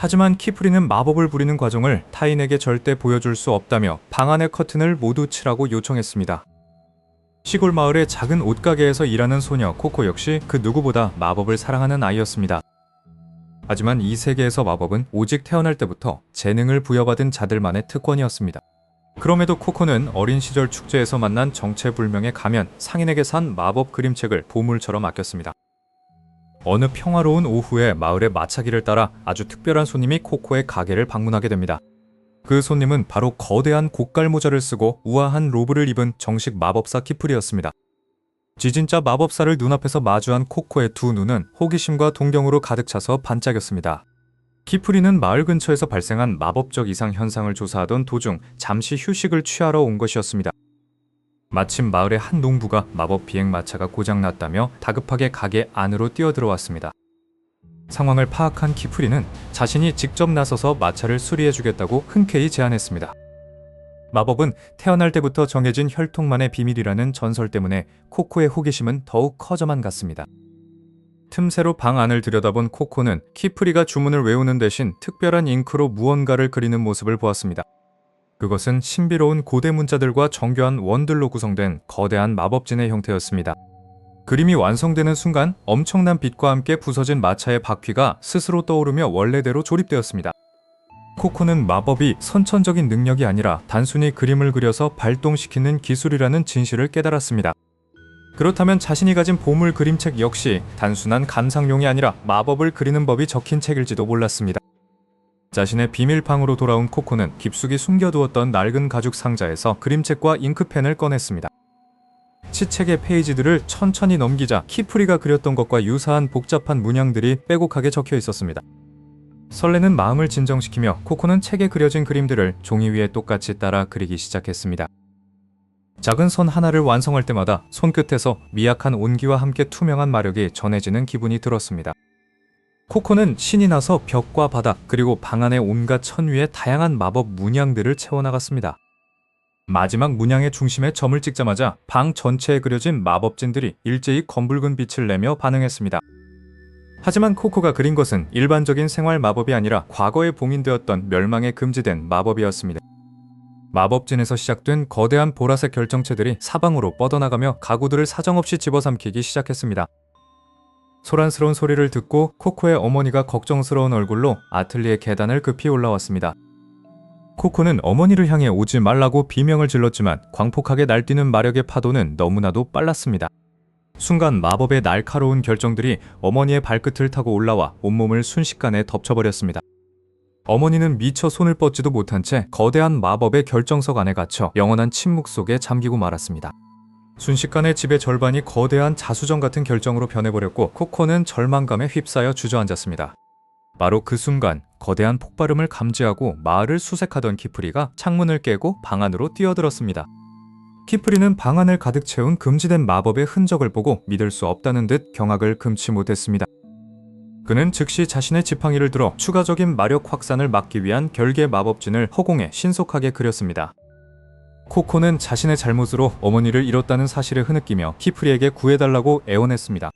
하지만 키프리는 마법을 부리는 과정을 타인에게 절대 보여줄 수 없다며 방 안의 커튼을 모두 칠하고 요청했습니다. 시골 마을의 작은 옷가게에서 일하는 소녀 코코 역시 그 누구보다 마법을 사랑하는 아이였습니다. 하지만 이 세계에서 마법은 오직 태어날 때부터 재능을 부여받은 자들만의 특권이었습니다. 그럼에도 코코는 어린 시절 축제에서 만난 정체불명의 가면 상인에게 산 마법 그림책을 보물처럼 아꼈습니다. 어느 평화로운 오후에 마을의 마차길을 따라 아주 특별한 손님이 코코의 가게를 방문하게 됩니다. 그 손님은 바로 거대한 고깔 모자를 쓰고 우아한 로브를 입은 정식 마법사 키프리였습니다. 지진자 마법사를 눈앞에서 마주한 코코의 두 눈은 호기심과 동경으로 가득 차서 반짝였습니다. 키프리는 마을 근처에서 발생한 마법적 이상 현상을 조사하던 도중 잠시 휴식을 취하러 온 것이었습니다. 마침 마을의 한 농부가 마법 비행마차가 고장났다며 다급하게 가게 안으로 뛰어들어왔습니다. 상황을 파악한 키프리는 자신이 직접 나서서 마차를 수리해주겠다고 흔쾌히 제안했습니다. 마법은 태어날 때부터 정해진 혈통만의 비밀이라는 전설 때문에 코코의 호기심은 더욱 커져만 갔습니다. 틈새로 방 안을 들여다본 코코는 키프리가 주문을 외우는 대신 특별한 잉크로 무언가를 그리는 모습을 보았습니다. 그것은 신비로운 고대 문자들과 정교한 원들로 구성된 거대한 마법진의 형태였습니다. 그림이 완성되는 순간 엄청난 빛과 함께 부서진 마차의 바퀴가 스스로 떠오르며 원래대로 조립되었습니다. 코코는 마법이 선천적인 능력이 아니라 단순히 그림을 그려서 발동시키는 기술이라는 진실을 깨달았습니다. 그렇다면 자신이 가진 보물 그림책 역시 단순한 감상용이 아니라 마법을 그리는 법이 적힌 책일지도 몰랐습니다. 자신의 비밀방으로 돌아온 코코는 깊숙이 숨겨두었던 낡은 가죽 상자에서 그림책과 잉크펜을 꺼냈습니다. 치책의 페이지들을 천천히 넘기자 키프리가 그렸던 것과 유사한 복잡한 문양들이 빼곡하게 적혀 있었습니다. 설레는 마음을 진정시키며 코코는 책에 그려진 그림들을 종이 위에 똑같이 따라 그리기 시작했습니다. 작은 선 하나를 완성할 때마다 손끝에서 미약한 온기와 함께 투명한 마력이 전해지는 기분이 들었습니다. 코코는 신이 나서 벽과 바닥 그리고 방 안의 온갖 천 위에 다양한 마법 문양들을 채워나갔습니다. 마지막 문양의 중심에 점을 찍자마자 방 전체에 그려진 마법진들이 일제히 검붉은 빛을 내며 반응했습니다. 하지만 코코가 그린 것은 일반적인 생활 마법이 아니라 과거에 봉인되었던 멸망에 금지된 마법이었습니다. 마법진에서 시작된 거대한 보라색 결정체들이 사방으로 뻗어나가며 가구들을 사정없이 집어삼키기 시작했습니다. 소란스러운 소리를 듣고 코코의 어머니가 걱정스러운 얼굴로 아틀리에 계단을 급히 올라왔습니다. 코코는 어머니를 향해 오지 말라고 비명을 질렀지만 광폭하게 날뛰는 마력의 파도는 너무나도 빨랐습니다. 순간 마법의 날카로운 결정들이 어머니의 발끝을 타고 올라와 온몸을 순식간에 덮쳐버렸습니다. 어머니는 미처 손을 뻗지도 못한 채 거대한 마법의 결정석 안에 갇혀 영원한 침묵 속에 잠기고 말았습니다. 순식간에 집의 절반이 거대한 자수정 같은 결정으로 변해버렸고 코코는 절망감에 휩싸여 주저앉았습니다. 바로 그 순간 거대한 폭발음을 감지하고 마을을 수색하던 키프리가 창문을 깨고 방 안으로 뛰어들었습니다. 키프리는 방 안을 가득 채운 금지된 마법의 흔적을 보고 믿을 수 없다는 듯 경악을 금치 못했습니다. 그는 즉시 자신의 지팡이를 들어 추가적인 마력 확산을 막기 위한 결계 마법진을 허공에 신속하게 그렸습니다. 코코는 자신의 잘못으로 어머니를 잃었다는 사실을 흐느끼며 키프리에게 구해달라고 애원했습니다.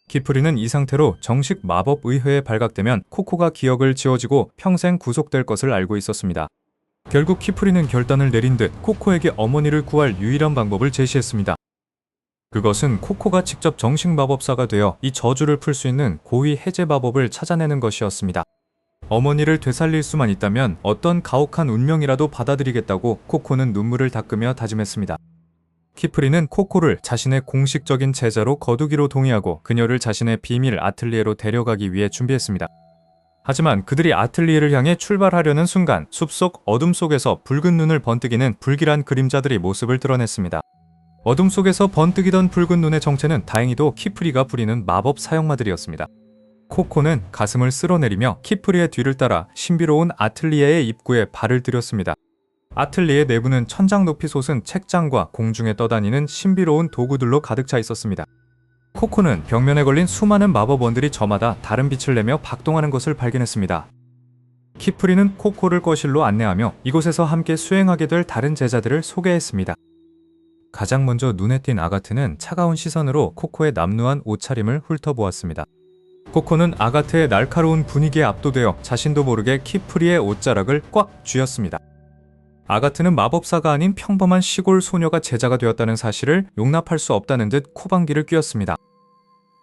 키프리는 이 상태로 정식 마법의회에 발각되면 코코가 기억을 지워지고 평생 구속될 것을 알고 있었습니다. 결국 키프리는 결단을 내린 듯 코코에게 어머니를 구할 유일한 방법을 제시했습니다. 그것은 코코가 직접 정식 마법사가 되어 이 저주를 풀 수 있는 고위 해제 마법을 찾아내는 것이었습니다. 어머니를 되살릴 수만 있다면 어떤 가혹한 운명이라도 받아들이겠다고 코코는 눈물을 닦으며 다짐했습니다. 키프리는 코코를 자신의 공식적인 제자로 거두기로 동의하고 그녀를 자신의 비밀 아틀리에로 데려가기 위해 준비했습니다. 하지만 그들이 아틀리에를 향해 출발하려는 순간 숲속 어둠 속에서 붉은 눈을 번뜩이는 불길한 그림자들이 모습을 드러냈습니다. 어둠 속에서 번뜩이던 붉은 눈의 정체는 다행히도 키프리가 부리는 마법 사형마들이었습니다. 코코는 가슴을 쓸어내리며 키프리의 뒤를 따라 신비로운 아틀리에의 입구에 발을 들였습니다. 아틀리에 내부는 천장 높이 솟은 책장과 공중에 떠다니는 신비로운 도구들로 가득 차 있었습니다. 코코는 벽면에 걸린 수많은 마법원들이 저마다 다른 빛을 내며 박동하는 것을 발견했습니다. 키프리는 코코를 거실로 안내하며 이곳에서 함께 수행하게 될 다른 제자들을 소개했습니다. 가장 먼저 눈에 띈 아가트는 차가운 시선으로 코코의 남루한 옷차림을 훑어보았습니다. 코코는 아가트의 날카로운 분위기에 압도되어 자신도 모르게 키프리의 옷자락을 꽉 쥐었습니다. 아가트는 마법사가 아닌 평범한 시골 소녀가 제자가 되었다는 사실을 용납할 수 없다는 듯 코방귀를 뀌었습니다.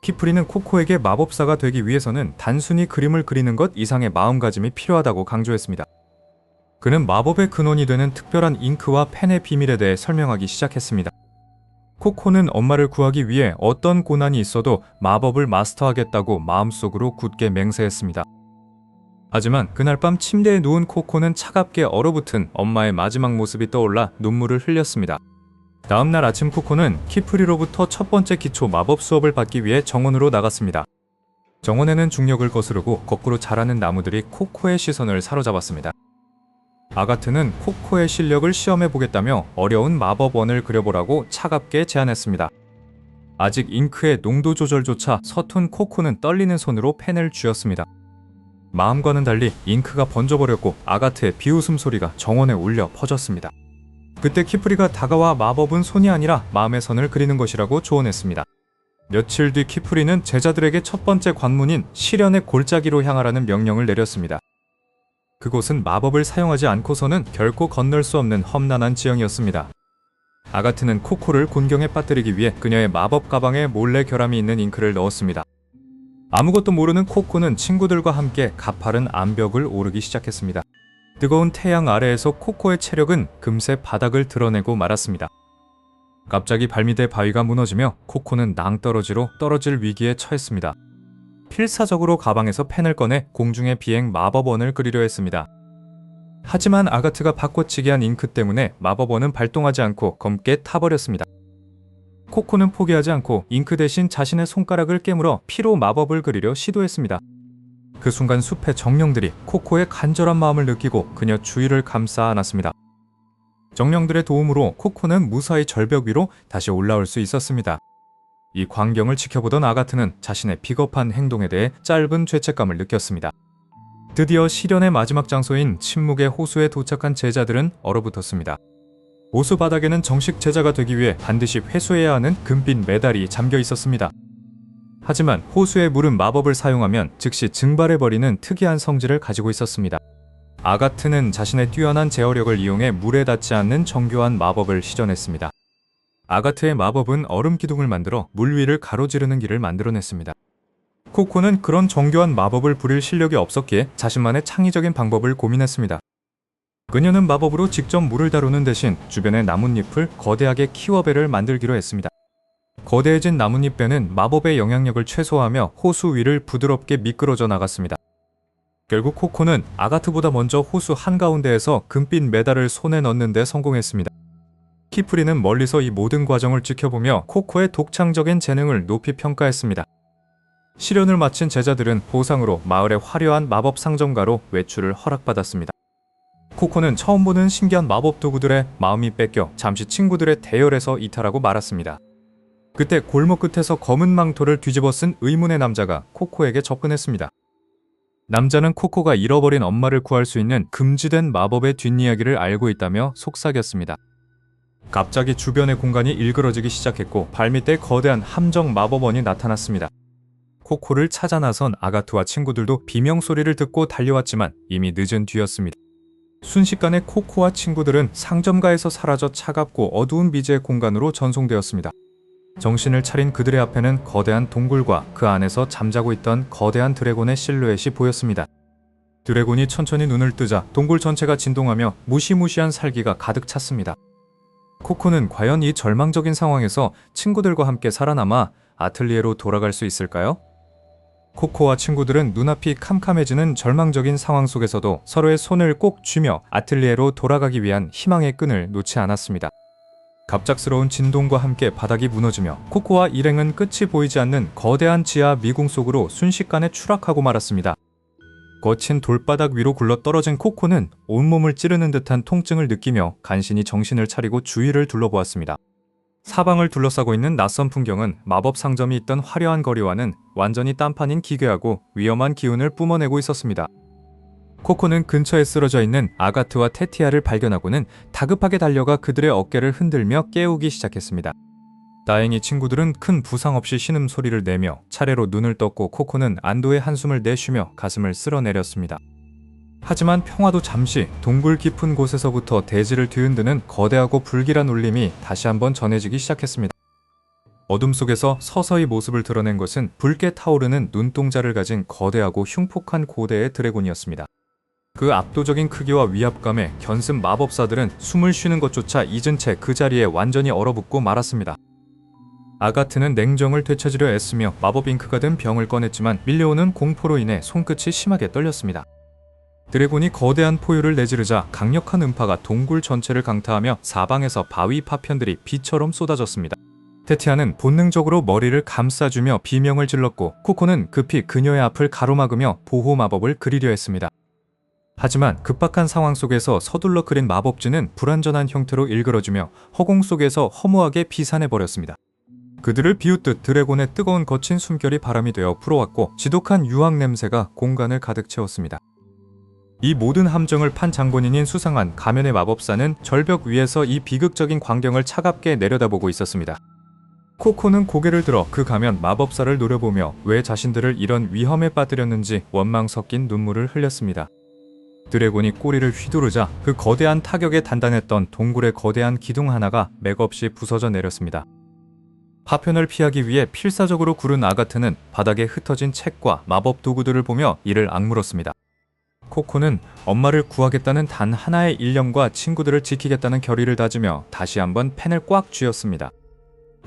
키프리는 코코에게 마법사가 되기 위해서는 단순히 그림을 그리는 것 이상의 마음가짐이 필요하다고 강조했습니다. 그는 마법의 근원이 되는 특별한 잉크와 펜의 비밀에 대해 설명하기 시작했습니다. 코코는 엄마를 구하기 위해 어떤 고난이 있어도 마법을 마스터하겠다고 마음속으로 굳게 맹세했습니다. 하지만 그날 밤 침대에 누운 코코는 차갑게 얼어붙은 엄마의 마지막 모습이 떠올라 눈물을 흘렸습니다. 다음날 아침 코코는 키프리로부터 첫 번째 기초 마법 수업을 받기 위해 정원으로 나갔습니다. 정원에는 중력을 거스르고 거꾸로 자라는 나무들이 코코의 시선을 사로잡았습니다. 아가트는 코코의 실력을 시험해보겠다며 어려운 마법원을 그려보라고 차갑게 제안했습니다. 아직 잉크의 농도 조절조차 서툰 코코는 떨리는 손으로 펜을 쥐었습니다. 마음과는 달리 잉크가 번져버렸고 아가트의 비웃음 소리가 정원에 울려 퍼졌습니다. 그때 키프리가 다가와 마법은 손이 아니라 마음의 선을 그리는 것이라고 조언했습니다. 며칠 뒤 키프리는 제자들에게 첫 번째 관문인 시련의 골짜기로 향하라는 명령을 내렸습니다. 그곳은 마법을 사용하지 않고서는 결코 건널 수 없는 험난한 지형이었습니다. 아가트는 코코를 곤경에 빠뜨리기 위해 그녀의 마법 가방에 몰래 결함이 있는 잉크를 넣었습니다. 아무것도 모르는 코코는 친구들과 함께 가파른 암벽을 오르기 시작했습니다. 뜨거운 태양 아래에서 코코의 체력은 금세 바닥을 드러내고 말았습니다. 갑자기 발밑의 바위가 무너지며 코코는 낭떠러지로 떨어질 위기에 처했습니다. 필사적으로 가방에서 펜을 꺼내 공중의 비행 마법원을 그리려 했습니다. 하지만 아가트가 바꿔치기 한 잉크 때문에 마법원은 발동하지 않고 검게 타버렸습니다. 코코는 포기하지 않고 잉크 대신 자신의 손가락을 깨물어 피로 마법을 그리려 시도했습니다. 그 순간 숲의 정령들이 코코의 간절한 마음을 느끼고 그녀 주위를 감싸 안았습니다. 정령들의 도움으로 코코는 무사히 절벽 위로 다시 올라올 수 있었습니다. 이 광경을 지켜보던 아가트는 자신의 비겁한 행동에 대해 짧은 죄책감을 느꼈습니다. 드디어 시련의 마지막 장소인 침묵의 호수에 도착한 제자들은 얼어붙었습니다. 호수 바닥에는 정식 제자가 되기 위해 반드시 회수해야 하는 금빛 메달이 잠겨 있었습니다. 하지만 호수의 물은 마법을 사용하면 즉시 증발해버리는 특이한 성질을 가지고 있었습니다. 아가트는 자신의 뛰어난 제어력을 이용해 물에 닿지 않는 정교한 마법을 시전했습니다. 아가트의 마법은 얼음 기둥을 만들어 물 위를 가로지르는 길을 만들어냈습니다. 코코는 그런 정교한 마법을 부릴 실력이 없었기에 자신만의 창의적인 방법을 고민했습니다. 그녀는 마법으로 직접 물을 다루는 대신 주변의 나뭇잎을 거대하게 키워배를 만들기로 했습니다. 거대해진 나뭇잎배는 마법의 영향력을 최소화하며 호수 위를 부드럽게 미끄러져 나갔습니다. 결국 코코는 아가트보다 먼저 호수 한가운데에서 금빛 메달을 손에 넣는 데 성공했습니다. 키프리는 멀리서 이 모든 과정을 지켜보며 코코의 독창적인 재능을 높이 평가했습니다. 시련을 마친 제자들은 보상으로 마을의 화려한 마법 상점가로 외출을 허락받았습니다. 코코는 처음 보는 신기한 마법 도구들에 마음이 뺏겨 잠시 친구들의 대열에서 이탈하고 말았습니다. 그때 골목 끝에서 검은 망토를 뒤집어 쓴 의문의 남자가 코코에게 접근했습니다. 남자는 코코가 잃어버린 엄마를 구할 수 있는 금지된 마법의 뒷이야기를 알고 있다며 속삭였습니다. 갑자기 주변의 공간이 일그러지기 시작했고 발밑에 거대한 함정 마법원이 나타났습니다. 코코를 찾아 나선 아가트와 친구들도 비명소리를 듣고 달려왔지만 이미 늦은 뒤였습니다. 순식간에 코코와 친구들은 상점가에서 사라져 차갑고 어두운 미지의 공간으로 전송되었습니다. 정신을 차린 그들의 앞에는 거대한 동굴과 그 안에서 잠자고 있던 거대한 드래곤의 실루엣이 보였습니다. 드래곤이 천천히 눈을 뜨자 동굴 전체가 진동하며 무시무시한 살기가 가득 찼습니다. 코코는 과연 이 절망적인 상황에서 친구들과 함께 살아남아 아틀리에로 돌아갈 수 있을까요? 코코와 친구들은 눈앞이 캄캄해지는 절망적인 상황 속에서도 서로의 손을 꼭 쥐며 아틀리에로 돌아가기 위한 희망의 끈을 놓지 않았습니다. 갑작스러운 진동과 함께 바닥이 무너지며 코코와 일행은 끝이 보이지 않는 거대한 지하 미궁 속으로 순식간에 추락하고 말았습니다. 거친 돌바닥 위로 굴러떨어진 코코는 온몸을 찌르는 듯한 통증을 느끼며 간신히 정신을 차리고 주위를 둘러보았습니다. 사방을 둘러싸고 있는 낯선 풍경은 마법 상점이 있던 화려한 거리와는 완전히 딴판인 기괴하고 위험한 기운을 뿜어내고 있었습니다. 코코는 근처에 쓰러져 있는 아가트와 테티아를 발견하고는 다급하게 달려가 그들의 어깨를 흔들며 깨우기 시작했습니다. 다행히 친구들은 큰 부상 없이 신음소리를 내며 차례로 눈을 떴고 코코는 안도의 한숨을 내쉬며 가슴을 쓸어내렸습니다. 하지만 평화도 잠시 동굴 깊은 곳에서부터 대지를 뒤흔드는 거대하고 불길한 울림이 다시 한번 전해지기 시작했습니다. 어둠 속에서 서서히 모습을 드러낸 것은 붉게 타오르는 눈동자를 가진 거대하고 흉폭한 고대의 드래곤이었습니다. 그 압도적인 크기와 위압감에 견습 마법사들은 숨을 쉬는 것조차 잊은 채 그 자리에 완전히 얼어붙고 말았습니다. 아가트는 냉정을 되찾으려 애쓰며 마법 잉크가 든 병을 꺼냈지만 밀려오는 공포로 인해 손끝이 심하게 떨렸습니다. 드래곤이 거대한 포효를 내지르자 강력한 음파가 동굴 전체를 강타하며 사방에서 바위 파편들이 비처럼 쏟아졌습니다. 테티아는 본능적으로 머리를 감싸주며 비명을 질렀고 코코는 급히 그녀의 앞을 가로막으며 보호 마법을 그리려 했습니다. 하지만 급박한 상황 속에서 서둘러 그린 마법진은 불완전한 형태로 일그러지며 허공 속에서 허무하게 비산해버렸습니다. 그들을 비웃듯 드래곤의 뜨거운 거친 숨결이 바람이 되어 불어왔고 지독한 유황 냄새가 공간을 가득 채웠습니다. 이 모든 함정을 판 장본인인 수상한 가면의 마법사는 절벽 위에서 이 비극적인 광경을 차갑게 내려다보고 있었습니다. 코코는 고개를 들어 그 가면 마법사를 노려보며 왜 자신들을 이런 위험에 빠뜨렸는지 원망 섞인 눈물을 흘렸습니다. 드래곤이 꼬리를 휘두르자 그 거대한 타격에 단단했던 동굴의 거대한 기둥 하나가 맥없이 부서져 내렸습니다. 파편을 피하기 위해 필사적으로 구른 아가트는 바닥에 흩어진 책과 마법 도구들을 보며 이를 악물었습니다. 코코는 엄마를 구하겠다는 단 하나의 일념과 친구들을 지키겠다는 결의를 다지며 다시 한번 펜을 꽉 쥐었습니다.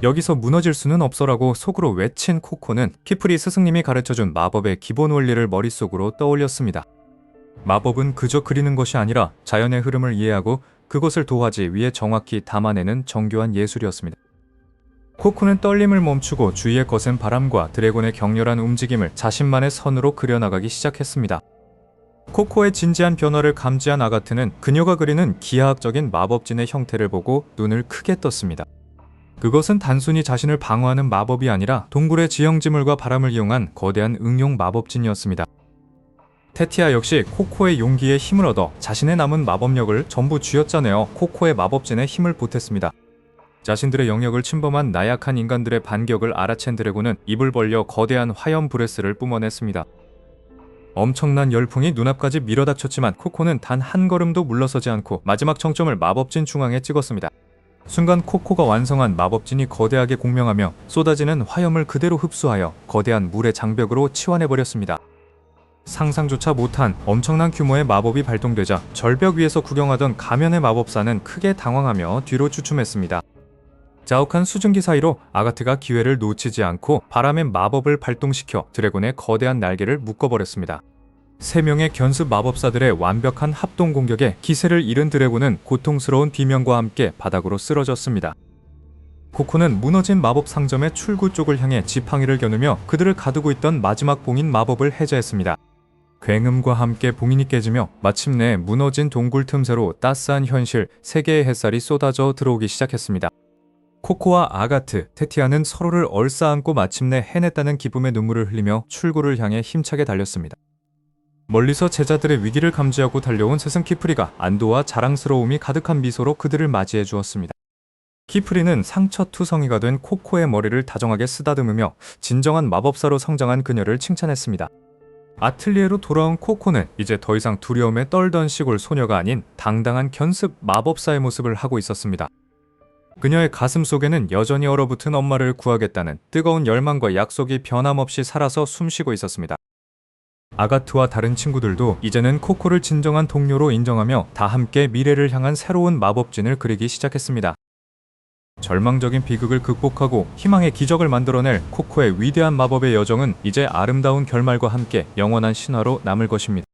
여기서 무너질 수는 없어라고 속으로 외친 코코는 키프리 스승님이 가르쳐준 마법의 기본 원리를 머릿속으로 떠올렸습니다. 마법은 그저 그리는 것이 아니라 자연의 흐름을 이해하고 그것을 도화지 위에 정확히 담아내는 정교한 예술이었습니다. 코코는 떨림을 멈추고 주위에 거센 바람과 드래곤의 격렬한 움직임을 자신만의 선으로 그려나가기 시작했습니다. 코코의 진지한 변화를 감지한 아가트는 그녀가 그리는 기하학적인 마법진의 형태를 보고 눈을 크게 떴습니다. 그것은 단순히 자신을 방어하는 마법이 아니라 동굴의 지형지물과 바람을 이용한 거대한 응용 마법진이었습니다. 테티아 역시 코코의 용기에 힘을 얻어 자신의 남은 마법력을 전부 쥐어짜내어 코코의 마법진에 힘을 보탰습니다. 자신들의 영역을 침범한 나약한 인간들의 반격을 알아챈 드래곤은 입을 벌려 거대한 화염 브레스를 뿜어냈습니다. 엄청난 열풍이 눈앞까지 밀어닥쳤지만 코코는 단 한 걸음도 물러서지 않고 마지막 정점을 마법진 중앙에 찍었습니다. 순간 코코가 완성한 마법진이 거대하게 공명하며 쏟아지는 화염을 그대로 흡수하여 거대한 물의 장벽으로 치환해버렸습니다. 상상조차 못한 엄청난 규모의 마법이 발동되자 절벽 위에서 구경하던 가면의 마법사는 크게 당황하며 뒤로 주춤했습니다. 자욱한 수증기 사이로 아가트가 기회를 놓치지 않고 바람의 마법을 발동시켜 드래곤의 거대한 날개를 묶어버렸습니다. 3명의 견습 마법사들의 완벽한 합동 공격에 기세를 잃은 드래곤은 고통스러운 비명과 함께 바닥으로 쓰러졌습니다. 코코는 무너진 마법 상점의 출구 쪽을 향해 지팡이를 겨누며 그들을 가두고 있던 마지막 봉인 마법을 해제했습니다. 굉음과 함께 봉인이 깨지며 마침내 무너진 동굴 틈새로 따스한 현실 3개의 햇살이 쏟아져 들어오기 시작했습니다. 코코와 아가트, 테티아는 서로를 얼싸안고 마침내 해냈다는 기쁨의 눈물을 흘리며 출구를 향해 힘차게 달렸습니다. 멀리서 제자들의 위기를 감지하고 달려온 스승 키프리가 안도와 자랑스러움이 가득한 미소로 그들을 맞이해 주었습니다. 키프리는 상처투성이가 된 코코의 머리를 다정하게 쓰다듬으며 진정한 마법사로 성장한 그녀를 칭찬했습니다. 아틀리에로 돌아온 코코는 이제 더 이상 두려움에 떨던 시골 소녀가 아닌 당당한 견습 마법사의 모습을 하고 있었습니다. 그녀의 가슴 속에는 여전히 얼어붙은 엄마를 구하겠다는 뜨거운 열망과 약속이 변함없이 살아서 숨쉬고 있었습니다. 아가트와 다른 친구들도 이제는 코코를 진정한 동료로 인정하며 다 함께 미래를 향한 새로운 마법진을 그리기 시작했습니다. 절망적인 비극을 극복하고 희망의 기적을 만들어낼 코코의 위대한 마법의 여정은 이제 아름다운 결말과 함께 영원한 신화로 남을 것입니다.